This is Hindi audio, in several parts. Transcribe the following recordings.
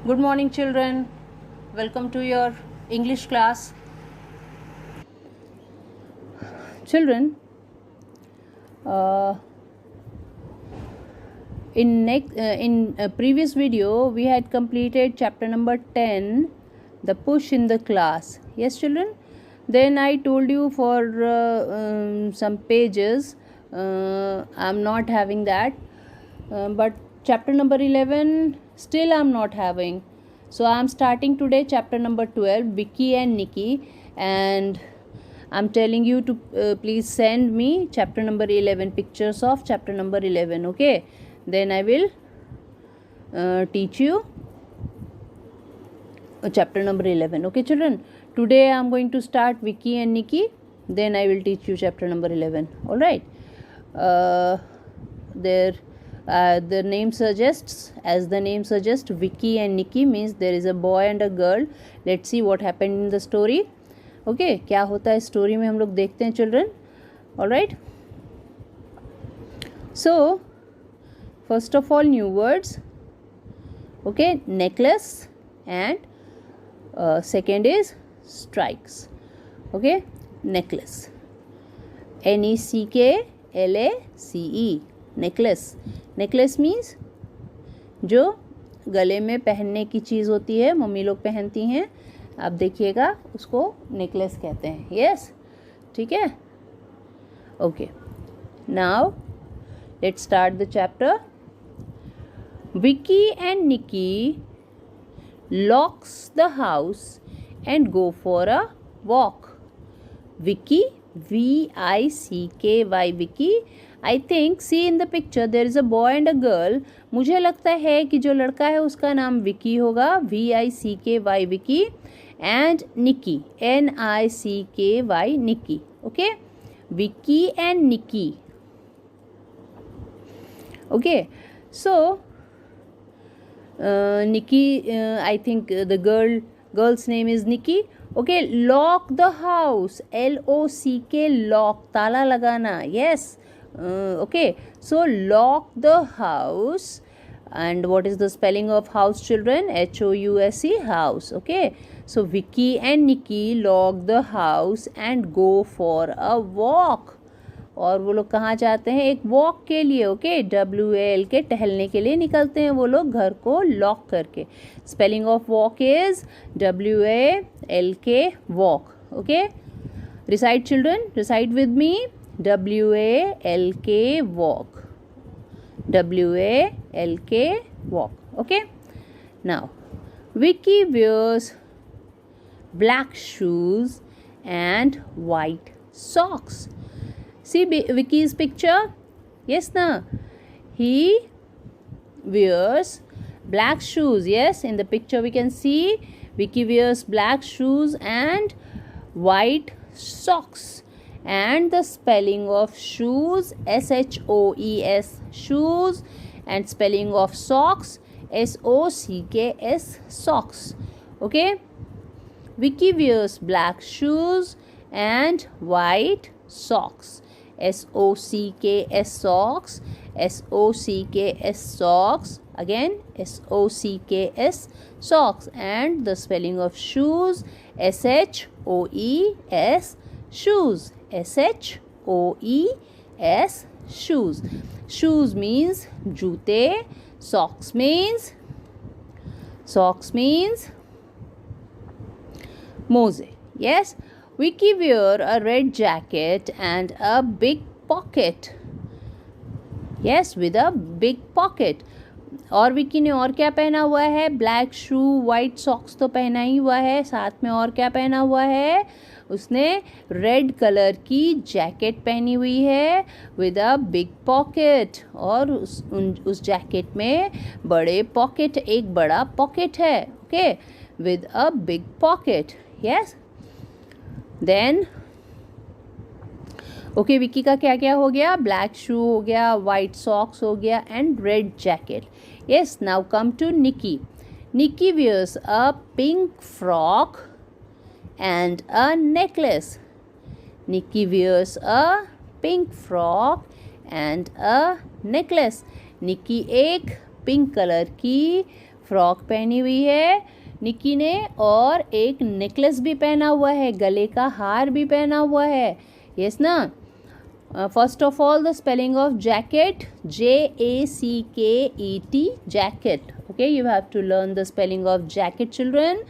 Good morning, children. Welcome to your English class. Children, in a previous video we had completed chapter number 10, the push in the class. Yes, children. Then I told you for some pages I'm not having that, but chapter number 11 still I'm not having. So I'm starting today chapter number 12, Vicky and Nikki, and I'm telling you to please send me chapter number 11, pictures of chapter number 11. Okay, then I will teach you chapter number 11. Okay, children, today I'm going to start Vicky and Nikki, then I will teach you chapter number 11. All right. The name suggests, as the name suggests, Vicky and Nikki means there is a boy and a girl. Let's see what happened in the story. Okay, क्या होता है स्टोरी में हम लोग देखते हैं children. All right. So first of all new words. Okay, necklace and second is strikes. Okay, necklace, NECKLACE, necklace. necklace means जो गले में पहनने की चीज़ होती है, मम्मी लोग पहनती हैं, आप देखिएगा उसको नेकलेस कहते हैं. यस, ठीक है. Okay, now let's start the chapter. Vicky and Nicky locks the house and go for a walk. Vicky, VICKY, Vicky. I think, see in the picture there is a boy and a girl. मुझे लगता है कि जो लड़का है उसका नाम विकी होगा, VICKY, Vicky, and Nikki, NICKY, Nikki. Okay, Vicky and Nikki. Okay, so Nikki, I think the girl's name is Nikki. Okay, lock the house, LOCK, lock, ताला लगाना. Yes. Okay, so lock the house. And what is the spelling of house, children? HOUSE, house. Okay, so Vicky and Nikki lock the house and go for a walk. और वो लोग कहाँ जाते हैं? एक वॉक के लिए. ओके, WAL के, टहलने के लिए निकलते हैं वो लोग घर को लॉक करके. Spelling of walk is WALK, walk. Okay, recite children, recite with me. WALK, walk. WALK, walk. Okay, now Vicky wears black shoes and white socks. See Vicky's picture. Yes, na. He wears black shoes. Yes, in the picture we can see Vicky wears black shoes and white socks. And the spelling of shoes, SHOES, shoes, and spelling of socks, SOCKS, socks. Okay, Vicky wears black shoes and white socks. SOCKS, socks. SOCKS, socks. Again, SOCKS, socks. And the spelling of shoes, SHOES, shoes. SHOES, shoes. Shoes means joote. Socks means moze. Yes. Vicky wear a red jacket and a big pocket. Yes, with a big pocket. और विकी ने और क्या पहना हुआ है? ब्लैक शू, वाइट सॉक्स तो पहना ही हुआ है, साथ में और क्या पहना हुआ है? उसने रेड कलर की जैकेट पहनी हुई है विद अ बिग पॉकेट. और उस जैकेट में बड़े पॉकेट, एक बड़ा पॉकेट है. Okay, with a big pocket. Yes. Then okay, Vicky का क्या क्या हो गया? ब्लैक शू हो गया, वाइट सॉक्स हो गया, and red jacket. Yes, now come to Nicky. Nicky wears a pink frock and a necklace. Nikki wears a pink frock and a necklace. निकी एक पिंक कलर की फ्रॉक पहनी हुई है निक्की ने, और एक नेकलेस भी पहना हुआ है, गले का हार भी पहना हुआ है। यस ना। First of all the spelling of jacket, JACKET, jacket. Okay, you have to learn the spelling of jacket, children.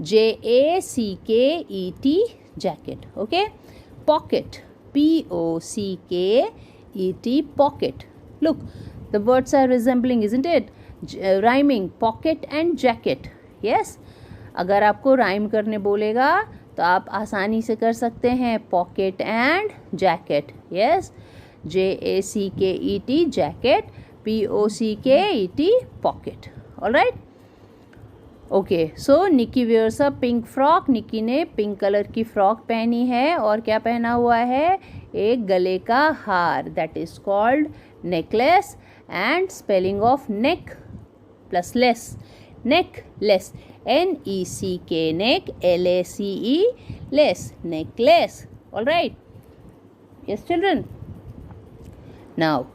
JACKET, jacket. Okay. Pocket, POCKET, pocket. Look, the words are resembling, isn't it? Rhyming, pocket and jacket. Yes. अगर आपको राइम करने बोलेगा तो आप आसानी से कर सकते हैं, pocket and jacket. Yes, JACKET, jacket, POCKET, pocket. Alright. Okay, so Nicky wears a pink frock. Nicky ने पिंक कलर की फ्रॉक पहनी है और क्या पहना हुआ है, एक गले का हार, that is called necklace. And spelling of neck plus less, necklace, NECK, neck, LACE, less, necklace. All right. Yes, children. Now,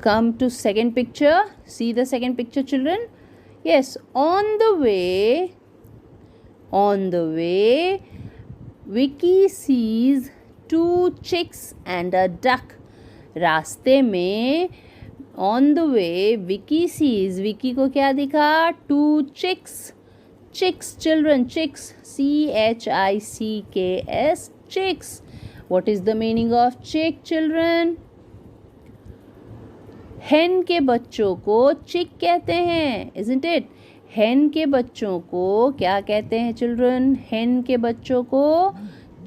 come to second picture. See the second picture, children. Yes, on the way, Vicky sees two chicks and a duck. रास्ते में, on the way, Vicky sees, Vicky को क्या दिखा, two chicks. Chicks children, chicks, CHICKS, chicks. What is the meaning of chick children? Hen के बच्चों को चिक कहते हैं, इजंट इट? हेन के बच्चों को क्या कहते हैं चिल्ड्रन? हेन के बच्चों को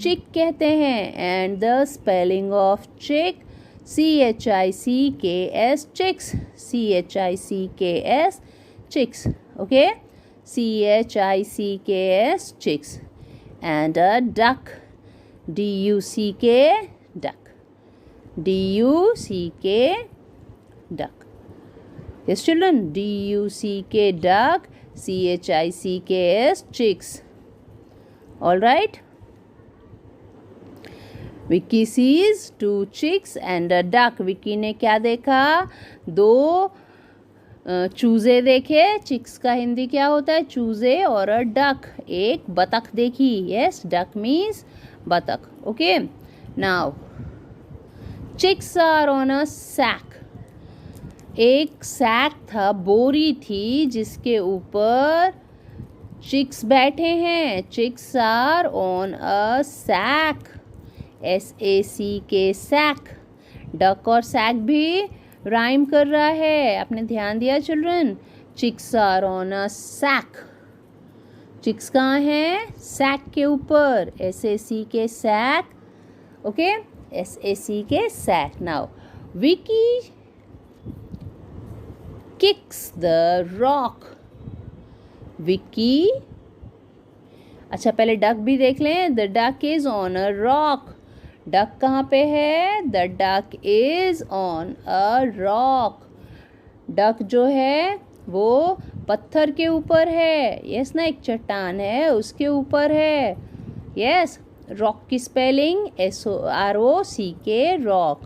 चिक कहते हैं. एंड द स्पेलिंग ऑफ चिक, CHICKS, chicks, CHICKS, chicks. Okay, CHICKS, chicks. And a duck, DUCK, duck, DUCK, duck. Yes, children, DUCK, duck, CHICKS, chicks. All right. Vicky sees two chicks and a duck. Vicky ने क्या देखा, दो चूजे देखे. चिक्स का हिंदी क्या होता है, चूजे. और अ डक, एक बतख देखी. यस, डक मीन्स बतख. Okay, now chicks are on a sack. एक सैक था, बोरी थी, जिसके ऊपर चिक्स बैठे हैं. Chicks are on a sack, SACK, sack. Duck और सैक भी राइम कर रहा है, आपने ध्यान दिया children? Chicks are on a sack. Chicks कहाँ है, सैक के ऊपर. SACK, sack. Okay, SACK, sack. Now Vicky kicks the rock. Vicky, अच्छा पहले डक भी देख लें. The duck is on a rock. Duck कहाँ पे है, the duck is on a rock. Duck जो है वो पत्थर के ऊपर है. यस ना, एक चट्टान है उसके ऊपर है. यस, रॉक की spelling ROCK, rock.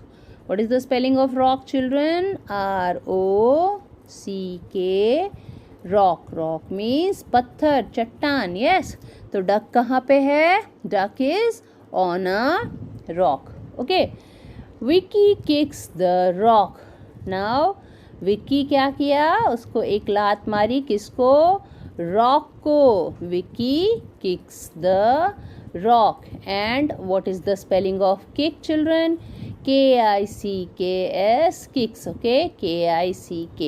What is the spelling of rock children? ROCK, rock. Rock means पत्थर, चट्टान. यस, तो डक कहाँ पे है, duck is on a rock. Okay, Vicky kicks the rock. Now Vicky क्या किया, उसको एक लात मारी. किसको, रॉक को. Vicky kicks the rock. And what is the spelling of kick children? KICKS, kicks. Okay, KICK.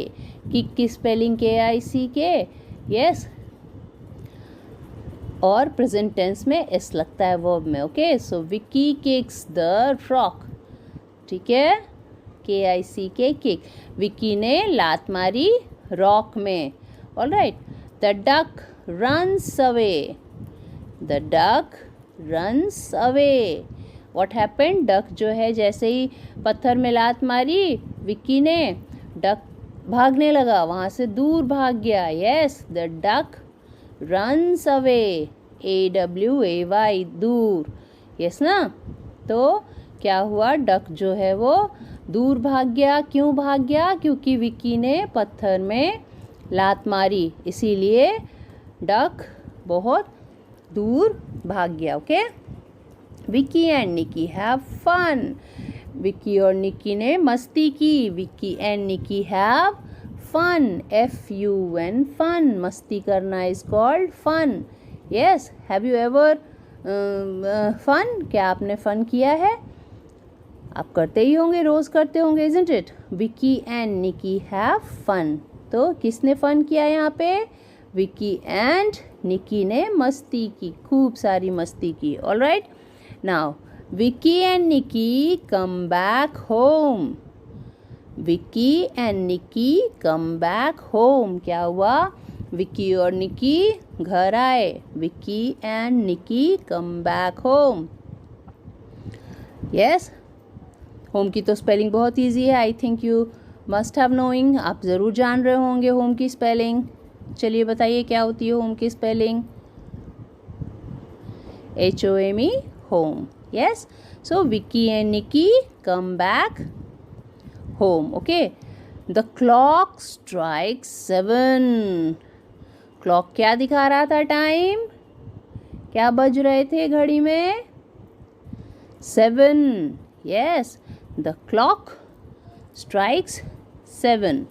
Kick की स्पेलिंग KICK. यस, और प्रेजेंट टेंस में एस लगता है वर्ब में. Okay, so Vicky kicks the rock. ठीक है, KICK, किक. विकी ने लात मारी रॉक में. Alright. The duck runs away. The duck runs away. What happened, duck जो है जैसे ही पत्थर में लात मारी विक्की ने, डक भागने लगा, वहाँ से दूर भाग गया. Yes, the duck runs away, AWAY, दूर. यस ना. तो क्या हुआ, डक जो है वो दूर भाग गया. क्यों भाग गया? क्योंकि विक्की ने पत्थर में लात मारी, इसीलिए डक बहुत दूर भाग गया. Okay, Vicky and Nicky have fun. Vicky और निकी ने मस्ती की. Vicky and Nicky have fun. FUN, fun. मस्ती करना is called fun. Yes, have you ever fun? क्या आपने फन किया है? आप करते ही होंगे, रोज करते होंगे, isn't it? Vicky and Nicky have fun. तो किसने फन किया यहाँ पे? विक्की एंड निकी ने मस्ती की, खूब सारी मस्ती की. Alright, now Vicky and Nicky come back home. Vicky and Nicky come back home. क्या हुआ? विक्की और निकी घर आए. Vicky and Nicky come back home. Yes, home की तो स्पेलिंग बहुत इजी है. I think you must have knowing. आप ज़रूर जान रहे होंगे होम की स्पेलिंग. चलिए बताइए क्या होती है होम की spelling? HOME, home. Yes, so Vicky and Nikki come back home. Okay, the clock strikes 7. Clock क्या दिखा रहा था? टाइम क्या बज रहे थे घड़ी में? 7. Yes, the clock strikes 7.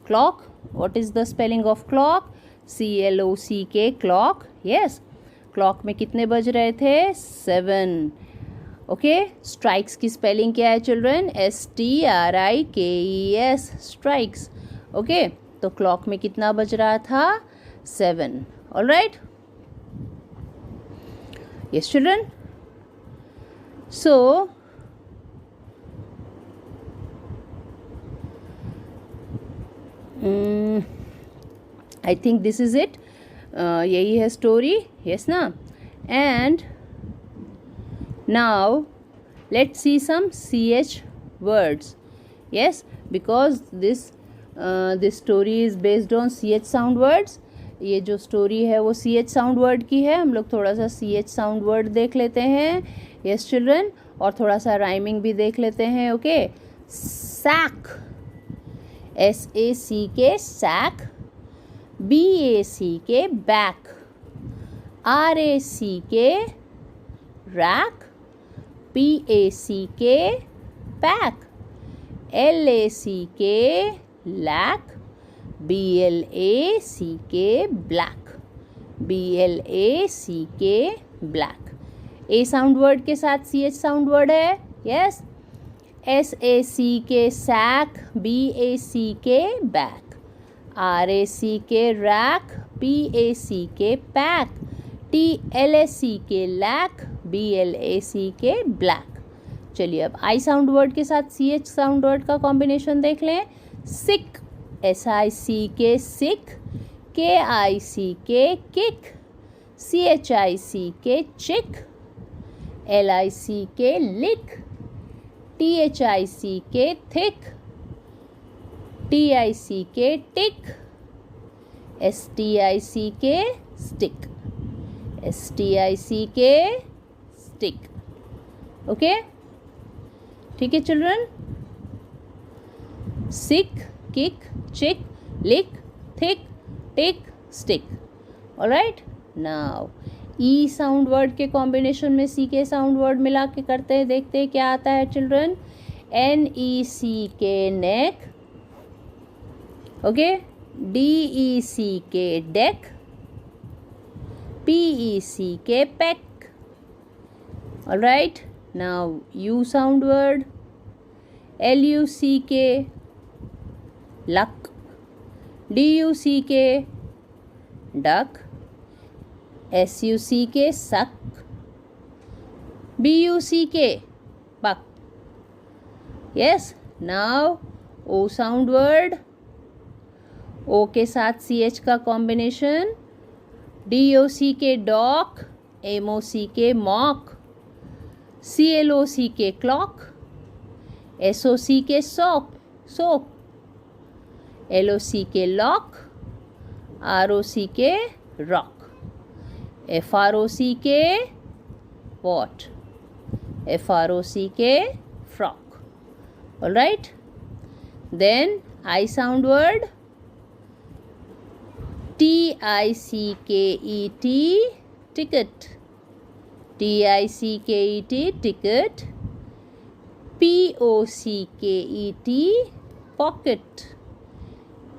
Clock, what is the spelling of clock? CLOCK, clock. Yes, clock में कितने बज रहे थे? 7. ओके, स्ट्राइक्स की स्पेलिंग क्या है चिल्ड्रन? STRIKES, strikes. ओके, तो क्लॉक में कितना बज रहा था? 7. Alright, yes children. So I think this is it. यही है स्टोरी. यस ना? And now let's see some CH words. Yes, because this story is based on CH sound words. ये जो स्टोरी है वो CH साउंड वर्ड की है. हम लोग थोड़ा सा CH साउंड वर्ड देख लेते हैं. यस चिल्ड्रन, और थोड़ा सा राइमिंग भी देख लेते हैं. Okay, sack, SACK, sack. BACK, back. RACK, rack. PACK, pack. LACK, lack. BLACK, black. BLACK, black. A sound word के साथ CH साउंड वर्ड है. Yes, SACK, sack. BACK, back. RACK, rack. PACK, pack. TLACK, lack. BLACK, black. चलिए अब आई साउंड वर्ड के साथ CH साउंड वर्ड का कॉम्बिनेशन देख लें. Sick, SICK, sick. KICK, kick. CHICK, chick. LICK, lick. THICK, thick. TICK, tick. STICK, stick. STICK, stick. Okay, ठीक है children. Sick, kick, chick, lick, thick, tick, stick. Alright, now E sound word के कॉम्बिनेशन में CK साउंड वर्ड मिला के करते हैं. देखते हैं क्या आता है children. NECK, neck. Okay, DECK, deck. PECK, peck. Alright, now U sound word. LUCK, luck. DUCK, duck. SUCK, suck. BUCK, buck. Yes, now O sound word. O के साथ CH का combination. DOCK, dock. MOCK, mock. CLOCK, clock. SOCK, sock. LOCK, lock. ROCK, rock. FROCK, what? FROCK, frock. Alright, then I sound word. T-I-C-K-E-T, ticket. T-I-C-K-E-T, ticket. P-O-C-K-E-T, pocket.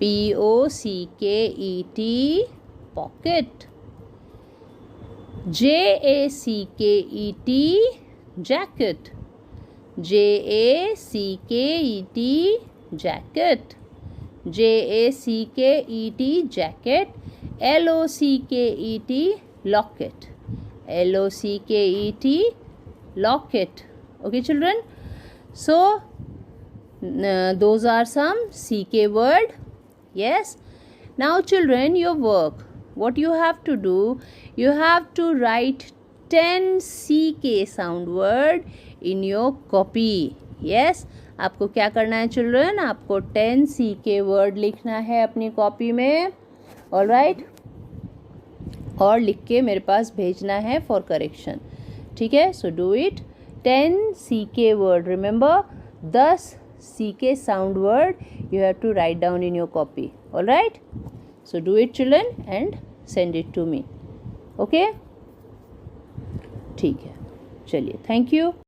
P-O-C-K-E-T, pocket. J-A-C-K-E-T, jacket. J-A-C-K-E-T, jacket. J-A-C-K-E-T, jacket. L-O-C-K-E-T, locket. L-O-C-K-E-T, locket. Okay, children? So, those are some CK word. Yes. Now, children, your work. What you have to do, you have to write 10 CK sound word in your copy. Yes. आपको क्या करना है children? आपको 10 CK word लिखना है अपनी कॉपी में. All right? और लिख के मेरे पास भेजना है for correction. ठीक है? So do it. 10 CK word. Remember, 10 CK sound word you have to write down in your copy. All right? So do it children and send it to me. Okay? ठीक है. चलिए. Thank you.